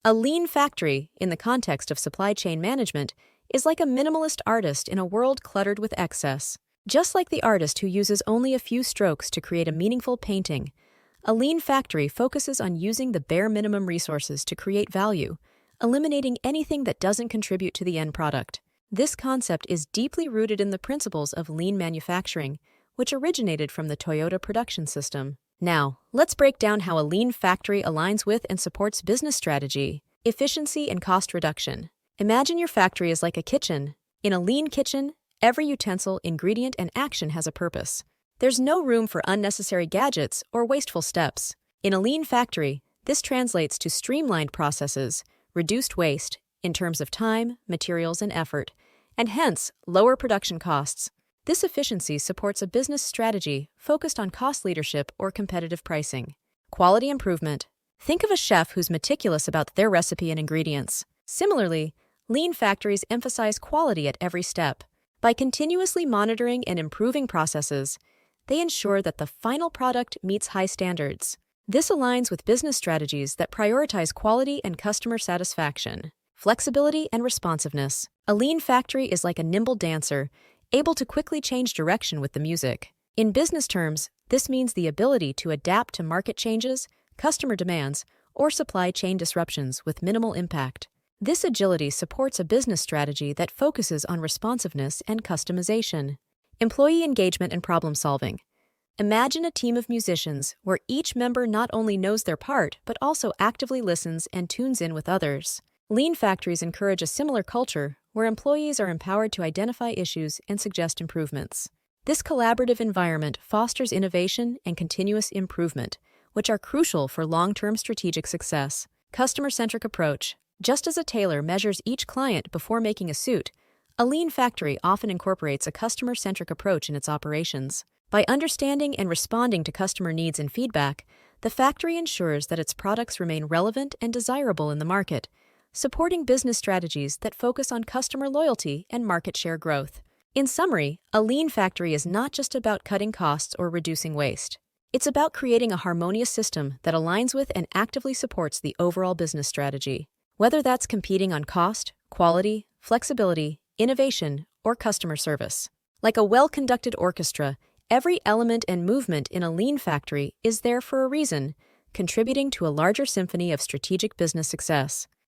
A lean factory, in the context of supply chain management, is like a minimalist artist in a world cluttered with excess. Just like the artist who uses only a few strokes to create a meaningful painting, a lean factory focuses on using the bare minimum resources to create value, eliminating anything that doesn't contribute to the end product. This concept is deeply rooted in the principles of lean manufacturing, which originated from the Toyota production system. Now, let's break down how a lean factory aligns with and supports business strategy, efficiency, and cost reduction. Imagine your factory is like a kitchen. In a lean kitchen, every utensil, ingredient, and action has a purpose. There's no room for unnecessary gadgets or wasteful steps. In a lean factory, this translates to streamlined processes, reduced waste in terms of time, materials, and effort, and hence lower production costs. This efficiency supports a business strategy focused on cost leadership or competitive pricing. Quality improvement. Think of a chef who's meticulous about their recipe and ingredients. Similarly, lean factories emphasize quality at every step. By continuously monitoring and improving processes, they ensure that the final product meets high standards. This aligns with business strategies that prioritize quality and customer satisfaction. Flexibility and responsiveness. A lean factory is like a nimble dancer, able to quickly change direction with the music. In business terms, this means the ability to adapt to market changes, customer demands, or supply chain disruptions with minimal impact. This agility supports a business strategy that focuses on responsiveness and customization. Employee engagement and problem solving. Imagine a team of musicians where each member not only knows their part but also actively listens and tunes in with others. Lean factories encourage a similar culture where employees are empowered to identify issues and suggest improvements. This collaborative environment fosters innovation and continuous improvement, which are crucial for long-term strategic success. Customer-centric approach. Just as a tailor measures each client before making a suit, a lean factory often incorporates a customer-centric approach in its operations. By understanding and responding to customer needs and feedback, the factory ensures that its products remain relevant and desirable in the market, supporting business strategies that focus on customer loyalty and market share growth. In summary, a lean factory is not just about cutting costs or reducing waste. It's about creating a harmonious system that aligns with and actively supports the overall business strategy. Whether that's competing on cost, quality, flexibility, innovation, or customer service. Like a well-conducted orchestra, every element and movement in a lean factory is there for a reason, contributing to a larger symphony of strategic business success.